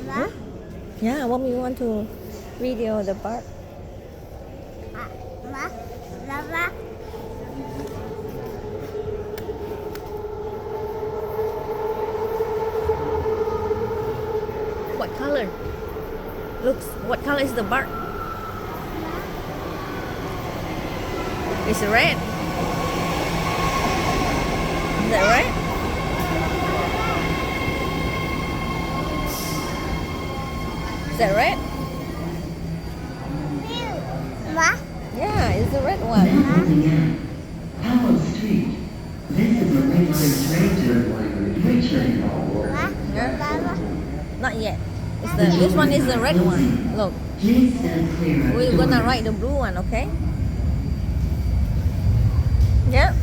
Huh? Yeah, what we want to video the bird. Lava. What color? Looks, what color is the bird? It's red. Is that right? Is that red? What? Yeah, it's the red one. Powell Street. This is a Richmond train to Richmond. Yeah. Lava. Not yet. It's the, this one is the red one. Look, Please stand clear of we're the gonna door. write the blue one, okay? Yeah.